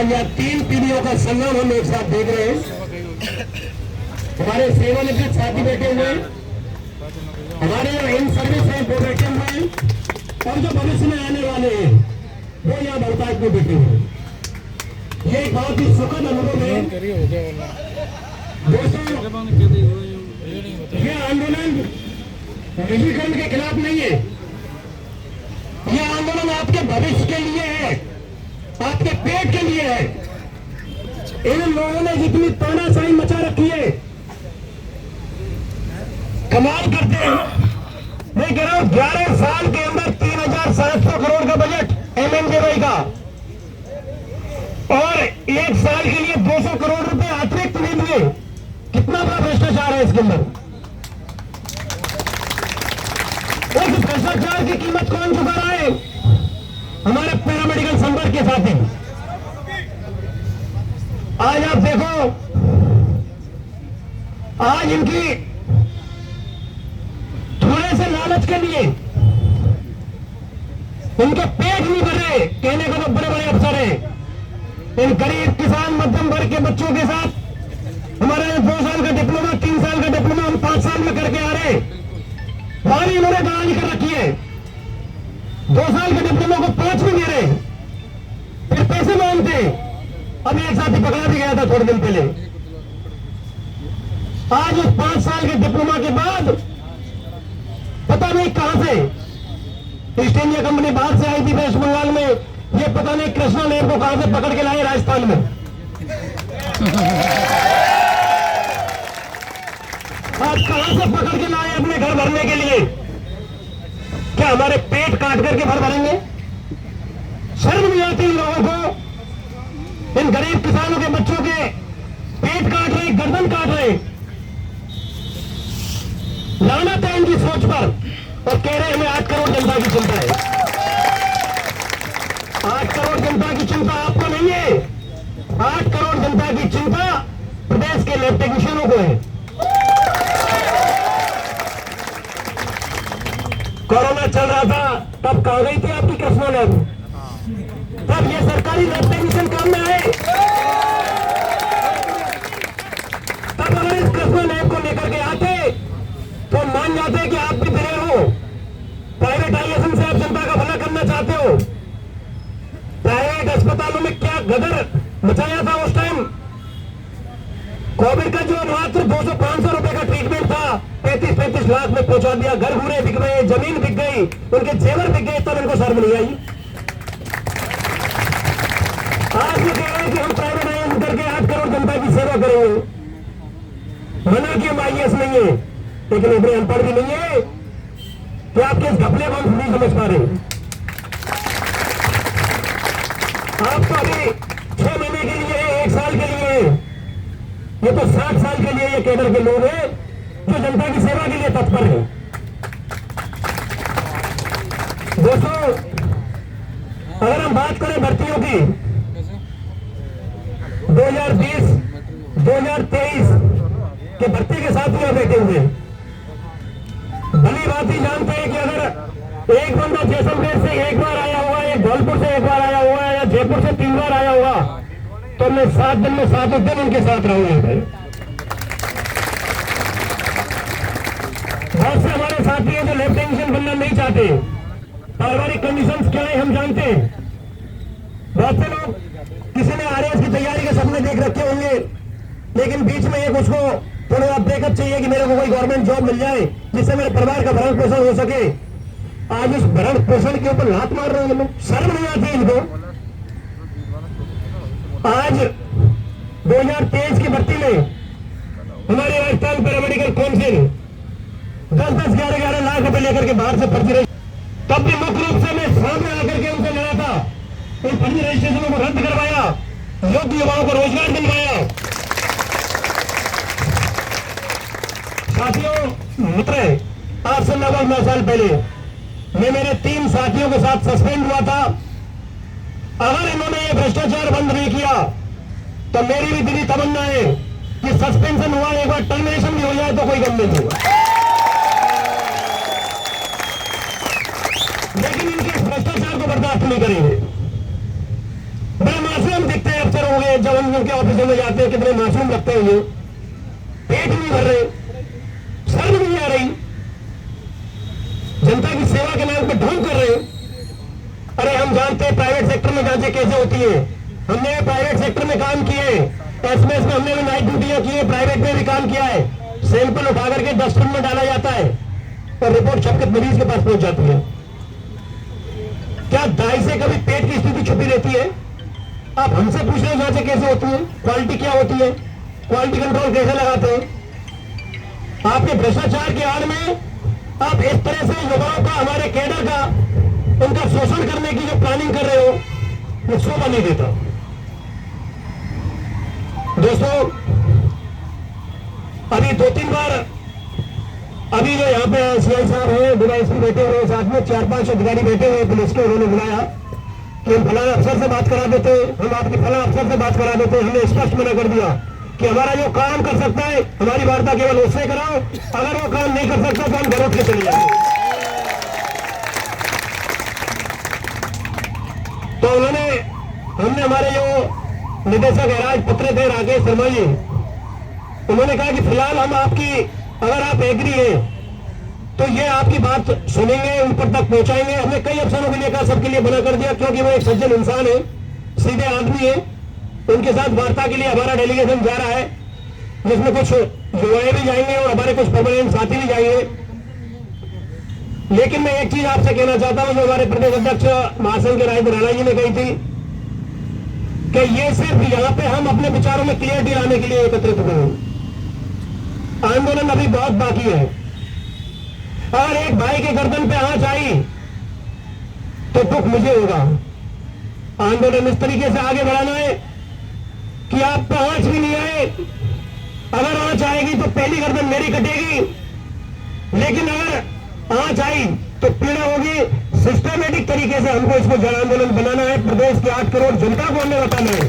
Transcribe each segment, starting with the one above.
आज यहाँ 3 पीढ़ियों का संगम हम एक साथ देख रहे हैं। हमारे सेवानिवृत्त साथी बैठे हुए हैं, हमारे यहाँ इन सर्विस है वो बैठे हुए हैं, और जो भविष्य में आने वाले हैं वो यहाँ बहुतायत में बैठे हुए हैं। ये एक बहुत ही सुखद अनुभव है दोस्तों। ये आंदोलन निजीकरण के खिलाफ नहीं है, ये आंदोलन आपके भविष्य के लिए है, आपके पेट के लिए है। इन लोगों ने जितनी तानाशाही मचा रखी है, कमाल करते हैं। मैं कह रहा हूं 11 साल के अंदर 3,700 करोड़ का बजट एमएनजेवाई का, और 1 साल के लिए 200 करोड़ रुपए अतिरिक्त नहीं दिए। कितना बड़ा भ्रष्टाचार है इसके अंदर। उस भ्रष्टाचार की कीमत कौन चुका रहा है? हमारे पैरामेडिकल संपर्क के साथी। आज आप देखो, आज इनकी थोड़े से लालच के लिए इनके पेट नहीं भर रहे, कहने को तो बड़े बड़े अफसर हैं। इन गरीब किसान मध्यम वर्ग के बच्चों के साथ हमारे 2 साल का डिप्लोमा, 3 साल का डिप्लोमा हम 5 साल में करके आ रहे, हमारी इन्होंने गाली कर रखी है। 2 साल के डिप्लोमा को 5 में दे रहे, फिर पैसे मांगते। अब एक साथी पकड़ा भी गया था थोड़े दिन पहले। आज उस 5 साल के डिप्लोमा के बाद पता नहीं कहां से ईस्ट इंडिया कंपनी बाहर से आई थी वेस्ट बंगाल में, ये पता नहीं कृष्णा लेब को कहां से पकड़ के लाए राजस्थान में। आज कहां से पकड़ के लाए अपने घर भरने के लिए? क्या हमारे पेट काट करके घर भरेंगे? शर्म नहीं आती इन लोगों को? इन गरीब किसानों के बच्चों के पेट काट रहे, गर्दन काट रहे। लानत है इनकी सोच पर, और कह रहे हमें 8 करोड़ जनता की चिंता है। 8 करोड़ जनता की चिंता आपको नहीं है, 8 करोड़ जनता की चिंता प्रदेश के लैब टेक्नीशियनों को है। कोरोना चल रहा था तब कहां गई थी आपकी कृष्णा लैब? तब ये सरकारी लैब टेक्नीशियन काम में आए, तब अगर इस कृष्णा लैब को लेकर के आते तो मान जाते कि आप भी दिलेर हो, प्राइवेटाइजेशन से आप जनता का भला करना चाहते हो। प्राइवेट अस्पतालों में क्या गदर मचाया था उस टाइम। कोविड का जो मात्र 200-500 रुपए का ट्रीटमेंट था, 35-35 लाख में पहुंचा दिया। घर घूरे बिक गए, जमीन बिक गई, उनके जेवर बिक गए, तब इनको शर्म नहीं आई। आज ये कह रहे हैं कि हम प्राइवेटाइजेशन करके 8 करोड़ जनता की सेवा करेंगे। मना कि हम आईएएस नहीं है, लेकिन इतने अनपढ़ भी नहीं है कि आपके इस घपले को हम नहीं समझ पा रहे। आप तो अभी 6 महीने के लिए, 1 साल के लिए, ये तो 60 साल के लिए ये केडर के लोग हैं जो जनता की सेवा के लिए तत्पर हैं। दोस्तों, अगर हम बात करें भर्तियों की, 2020, 2023 के भर्ती के साथ यहाँ बैठे हुए भली बात ही जानते हैं कि अगर एक बंदा जैसलमेर से 1 बार आया हुआ, एक धौलपुर से 1 बार आया हुआ, या जयपुर से 3 बार आया हुआ, तो मैं 7 दिन में 7 दिन उनके साथ रहूंगा। बहुत से हमारे साथी हैं जो लैब टेक्नीशियन बनना नहीं चाहते, पारिवारिक कंडीशंस क्या है हम जानते हैं। बहुत से लोग, किसी ने आरएएस की तैयारी के सपने देख रखे होंगे, लेकिन बीच में एक उसको थोड़ा ब्रेकअप चाहिए कि मेरे को कोई गवर्नमेंट जॉब मिल जाए जिससे मेरे परिवार का भरण पोषण हो सके। आज उस भरण पोषण के ऊपर लात मार रहे हैं लोग, शर्म नहीं आती इनको। आज 2023 की भर्ती में हमारे राजस्थान पैरामेडिकल काउंसिल 10-10, 11-11 लाख रुपए लेकर के बाहर से फर्जी रही, तब भी मुख्य रूप से मैं सामने आकर के उनसे लड़ा था। इन फर्जी रजिस्ट्रेशनों को रद्द करवाया, योग्य युवाओं को रोजगार दिलवाया। साथियों, मित्र, आज से लगभग 9 साल पहले मैं मेरे 3 साथियों के साथ सस्पेंड हुआ था। अगर इन्होंने ये भ्रष्टाचार बंद नहीं किया तो मेरी भी दिली तमन्ना है कि सस्पेंशन हुआ, एक बार टर्मिनेशन भी हो जाए तो कोई गम नहीं होगा। लेकिन इनके भ्रष्टाचार को बर्दाश्त नहीं करेंगे। बड़े मासूम दिखते हैं अफसर देखोगे जब हम उनके ऑफिसों में जाते हैं कितने मासूम लगते हैं, ये पेट नहीं भर रहे, शर्म नहीं आ रही, जनता की सेवा के नाम पर ढोंग कर रहे हैं। अरे हम जानते हैं प्राइवेट सेक्टर में जांचें कैसे होती है, हमने प्राइवेट सेक्टर में काम किए, एसएमएस में हमने भी नाइट ड्यूटियां की है, प्राइवेट में भी काम किया है। सैंपल उठा करके डस्टबिन में डाला जाता है और रिपोर्ट छपकर मरीज के पास पहुंच जाती है। क्या दाई से कभी पेट की स्थिति छुपी रहती है? आप हमसे पूछ रहे हो जांचें कैसे होती है, क्वालिटी क्या होती है, क्वालिटी कंट्रोल कैसे लगाते हैं? आपके भ्रष्टाचार की आड़ में आप इस तरह से युवाओं का, हमारे कैडर का, उनका शोषण करने की जो प्लानिंग कर रहे हो, वो शोभा नहीं देता। दोस्तों, अभी 2-3 बार अभी जो यहाँ पे सीआई साहब हैं, डीवाईएसपी बैठे हुए, साथ में 4-5 अधिकारी बैठे हुए पुलिस के, उन्होंने बुलाया कि हम फलाना अफसर से बात करा देते, हम आपके फलाना अफसर से बात करा देते। हमने स्पष्ट मना कर दिया कि हमारा जो काम कर सकता है, हमारी वार्ता केवल उससे कराओ, अगर वो काम नहीं कर सकता तो हम घर उठ के चले जाएंगे। तो हमने हमारे जो निदेशक एराज पत्र थे राकेश शर्मा जी, उन्होंने कहा कि फिलहाल हम आपकी, अगर आप एग्री हैं तो ये आपकी बात सुनेंगे, ऊपर तक पहुंचाएंगे। हमने कई अफसरों के लिए कहा, सबके लिए मना कर दिया, क्योंकि वो एक सज्जन इंसान है, सीधे आदमी है। उनके साथ वार्ता के लिए हमारा डेलीगेशन जा रहा है, जिसमें कुछ युवाएं भी जाएंगे और हमारे कुछ परमानेंट साथी भी जाएंगे। लेकिन मैं एक चीज आपसे कहना चाहता हूं, जो हमारे प्रदेश अध्यक्ष महासंघ के राय राणा जी ने कही थी कि ये सिर्फ यहाँ पे हम अपने विचारों में क्लियरिटी लाने के लिए एकत्रित हुए हैं। आंदोलन अभी बहुत बाकी है। अगर एक भाई के गर्दन पे आंच आई तो दुख मुझे होगा। आंदोलन इस तरीके से आगे बढ़ाना है कि आप पे आंच भी नहीं आए। अगर आंच आएगी तो पहली गर्दन मेरी कटेगी, लेकिन अगर आंच आई तो पीड़ा होगी। सिस्टमेटिक तरीके से हमको इसको जन आंदोलन बनाना है। प्रदेश के 8 करोड़ जनता को हमें बताना है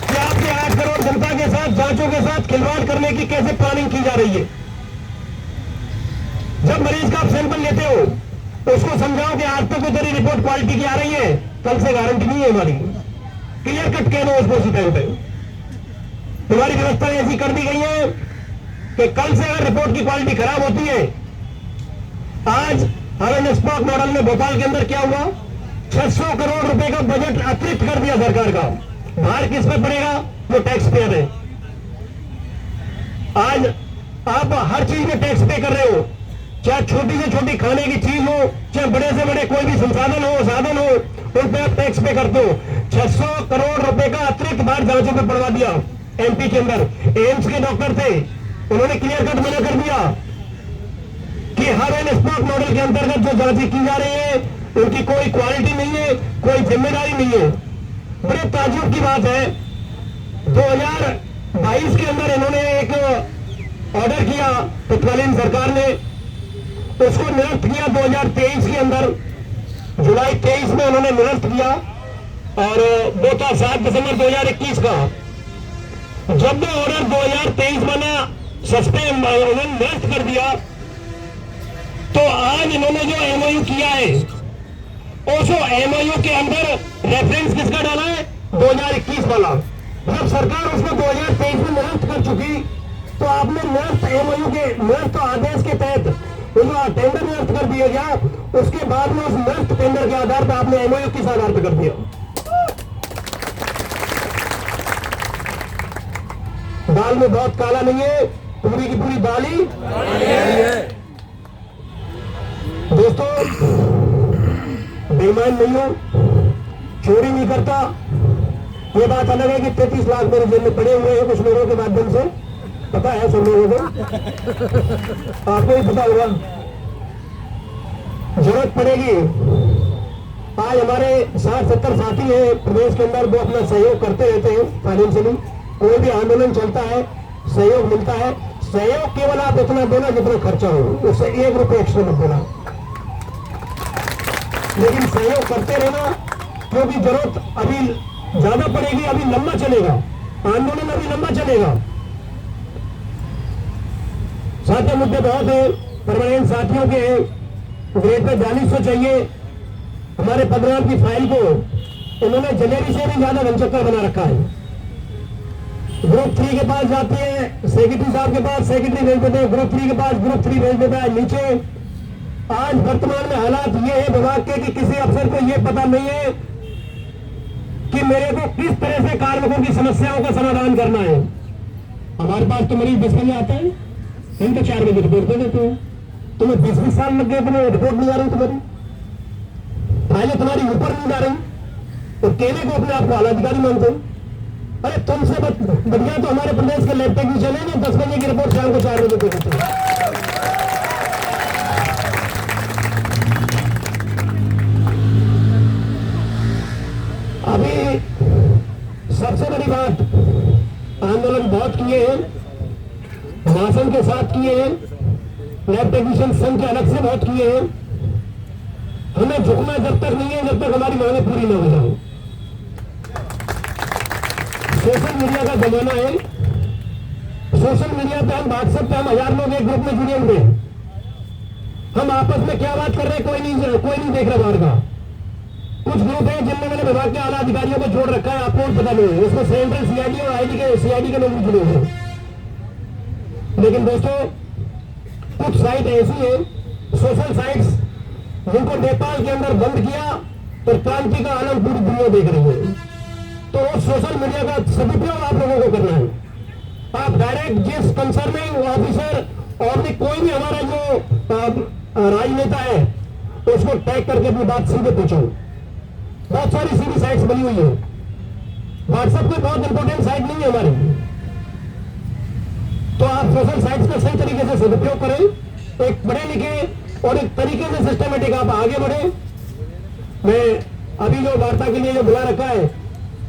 कि आपके 8 करोड़ जनता के साथ, जांचों के साथ खिलवाड़ करने की कैसे प्लानिंग की जा रही है। जब मरीज का आप सैंपल लेते हो, उसको समझाओ कि आज तक तो तेरी रिपोर्ट क्वालिटी की आ रही है, कल से गारंटी नहीं है हमारी। क्लियर कट कह दो उसको उसी टाइम पे। तुम्हारी व्यवस्था ऐसी कर दी गई है कि कल से अगर रिपोर्ट की क्वालिटी खराब होती है, आज हमें स्टॉक मॉडल में भोपाल के अंदर क्या हुआ, 600 करोड़ रुपए का बजट अतिरिक्त कर दिया सरकार का। भार किस पे पड़ेगा? वो टैक्स पेयर है। आज आप हर चीज में टैक्स पे कर रहे हो, चाहे छोटी से छोटी खाने की चीज हो, चाहे बड़े से बड़े कोई भी संसाधन हो, साधन हो, उन पे आप टैक्स पे करते हो। 600 करोड़ रुपए का अतिरिक्त भार जांचों पे पड़वा दिया। एमपी के अंदर एम्स के डॉक्टर थे, उन्होंने क्लियर कट मना कर दिया कि हर एन स्टॉक मॉडल के अंतर्गत जो जांचें की जा रही है उनकी कोई क्वालिटी नहीं है, कोई जिम्मेदारी नहीं है। बड़े ताज्जुब की बात है, 2022 के अंदर इन्होंने एक ऑर्डर किया, तत्कालीन सरकार ने उसको निरस्त किया। 2023 के अंदर जुलाई 23 में उन्होंने निरस्त किया और वो था 7 दिसंबर 2021 का। जब वो ऑर्डर 2023 बना सस्पेंड, उन्होंने निरस्त कर दिया, तो आज इन्होंने जो एमओयू किया है, उस एमओयू के अंदर रेफरेंस किसका डाला है? 2021 वाला। जब सरकार उसको 2023 में निरस्त कर चुकी, तो आपने निरस्त एमओयू के निरस्त आदेश के तहत टेंडर निरस्त कर दिया गया। उसके बाद में उस निरस्त टेंडर के आधार पर आपने एमओयू किस आधार पर कर दिया? दाल में बहुत काला नहीं है, पूरी की पूरी दाल ही है। दोस्तों, बेईमान नहीं हूं, चोरी नहीं करता। ये बात अलग है कि 33 लाख मेरे जेब में पड़े हुए हैं कुछ लोगों के माध्यम से, पता है सब लोगों को, आपको ही पता होगा। जरूरत पड़ेगी। आज हमारे 60-70 साथी हैं प्रदेश के अंदर, वो अपना सहयोग करते रहते हैं फाइनेंशियली। कोई भी आंदोलन चलता है, सहयोग मिलता है। सहयोग केवल आप इतना देना जितना खर्चा हो, उससे 1 रुपये एक्स्ट्रा मत देना, लेकिन सहयोग करते रहना, क्योंकि जरूरत अभी ज्यादा पड़ेगी। अभी लंबा चलेगा आंदोलन, अभी लंबा चलेगा। साथियों, मुद्दे बहुत है, परमानेंट साथियों के ग्रेड पे 4200 चाहिए। हमारे 15 की फाइल को उन्होंने जलेबी से भी ज्यादा घनचक्कर बना रखा है। ग्रुप 3 के पास जाती है, सेक्रेटरी साहब के पास सेक्रेटरी भेज देते हैं, ग्रुप 3 के पास ग्रुप 3 भेज देता है नीचे। आज वर्तमान में हालात ये है विभाग के कि किसी अफसर को ये पता नहीं है कि मेरे को किस तरह से कार्मिकों की समस्याओं का समाधान करना है। हमारे पास तो मरीज 10 बजे आता है, हम तो 4 बजे रिपोर्ट दे देते हैं। तुम्हें 20-20 साल लग गए, तुम्हें रिपोर्ट नहीं आ रही, तुम्हारी फाइलें तुम्हारी ऊपर नहीं जा रही, तो केले को अपने आप को आला अधिकारी मानते हो। अरे तुमसे बढ़िया तो हमारे प्रदेश के लैब टेक्नीशियन है ना, 10 बजे की रिपोर्ट शाम को 4 बजे दे देते हैं। अभी सबसे बड़ी बात, आंदोलन बहुत किए हैं, भाषण के साथ किए हैं, लैब टेक्नीशियन संघ के अलग से बहुत किए हैं। हमें झुकना जब तक नहीं है जब तक हमारी मांगें पूरी न हो जाए। सोशल मीडिया का जमाना है, सोशल मीडिया पे हम व्हाट्सएप पे हम 1000 लोग एक ग्रुप में जुड़े हुए हैं, हम आपस में क्या बात कर रहे हैं कोई नहीं देख रहा बाहर का। कुछ ग्रुप है जिनमें मैंने विभाग के आला अधिकारियों को जोड़ रखा है, आपको पता नहीं है, इसमें सेंट्रल सीआईडी और सीआईडी के लोग भी जुड़े हुए हैं। लेकिन दोस्तों कुछ साइट ऐसी है, सोशल साइट्स, जिनको नेपाल के अंदर बंद किया और क्रांति का आलम पूरी दुनिया देख रही है। तो सोशल मीडिया का सदुपयोग आप लोगों को करना है। आप डायरेक्ट जिस कंसर्निंग ऑफिसर और भी कोई भी हमारा जो राजनेता है उसको टैग करके अपनी बात सीधे पहुंचाओ। बहुत सारी सीधी साइट्स बनी हुई है, व्हाट्सएप कोई बहुत इंपॉर्टेंट साइट नहीं है हमारी, तो आप सोशल साइट्स का सही तरीके से सदुपयोग करें, एक पढ़े लिखे और एक तरीके से सिस्टमेटिक आप आगे बढ़े। मैं अभी जो वार्ता के लिए जो बुला रखा है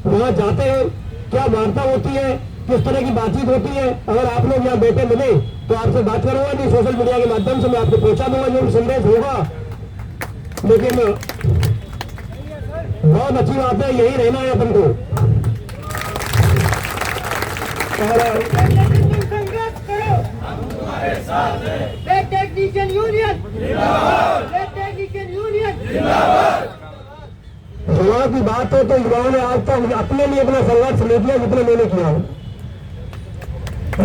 वहां जाते हैं, क्या वार्ता होती है, किस तरह की बातचीत होती है, अगर आप लोग यहाँ बैठे मिले तो आपसे बात करूंगा, नहीं सोशल मीडिया के माध्यम से मैं आपको पहुंचा दूंगा जो भी संदेश होगा। लेकिन बहुत अच्छी बात है, यही रहना है अपन को। युवाओं की बात हो तो युवाओं ने आज तक अपने लिए अपना संघर्ष नहीं किया जितना मैंने किया।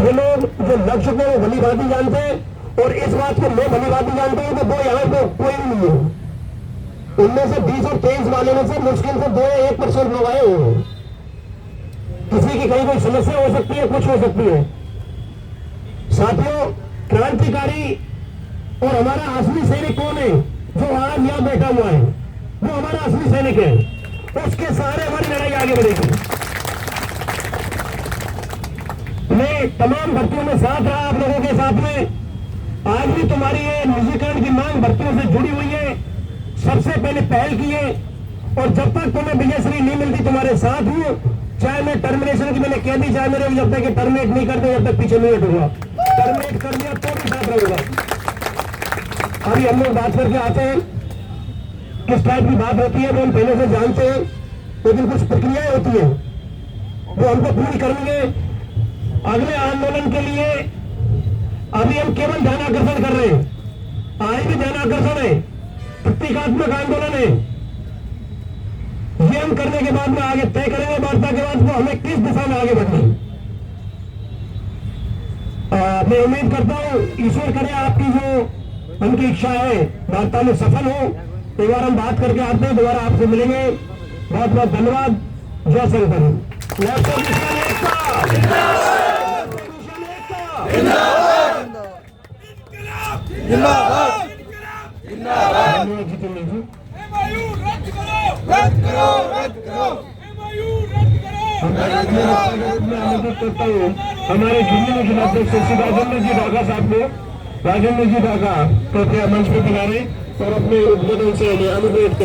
ये लोग जो लक्ष्य को भली भांति जानते हैं और इस बात को मैं भली भांति जानते हैं कि वो यहाँ पे कोई नहीं है। उनमें से 20 और 23 वाले में से मुश्किल से 2 या 1% लोग आए हुए हैं। किसी की कहीं कोई समस्या हो सकती है, कुछ हो सकती है। साथियों, क्रांतिकारी और हमारा असली सैनिक कौन है जो आज यहाँ बैठा हुआ है, वो हमारा असली सैनिक है, उसके सहारे हमारी लड़ाई आगे बढ़ेगी। मैं तमाम भर्तियों में साथ रहा आप लोगों के साथ में। आज भी तुम्हारी ये निजीकरण की मांग भर्तियों से जुड़ी हुई है, सबसे पहले पहल की है और जब तक तुम्हें विजयश्री नहीं मिलती तुम्हारे साथ हूं। चाहे मैं टर्मिनेशन की मैंने कह दी, चाहे मेरे जब तक टर्मिनेट नहीं करते जब तक पीछे नहीं हटूंगा। टर्मिनेट कर दिया तो भी साथ रहूंगा। अभी हम लोग बात करके आते हैं, किस टाइप की बात होती है वो हम पहले से जानते हैं, लेकिन कुछ प्रक्रियाएं होती है वो हमको पूरी करनी है। अगले आंदोलन के लिए अभी हम केवल ध्यान आकर्षण कर रहे हैं, आज भी ध्यान आकर्षण है, प्रतीकात्मक आंदोलन है। ये हम करने के बाद में आगे तय करेंगे वार्ता के बाद वो हमें किस दिशा में आगे बढ़ना है। मैं उम्मीद करता हूं ईश्वर करे आपकी जो उनकी इच्छा है वार्ता में सफल हो। एक बार हम बात करके आते हैं, दोबारा आपसे मिलेंगे। बहुत बहुत धन्यवाद। जय शंकर। हमारे यूनियन के अध्यक्ष श्री राजेंद्र जी ढाका साहब को, राजेंद्र जी ढाका कृपया मंच पर बुला रहे और अपने उद्बोधन से अनुरोध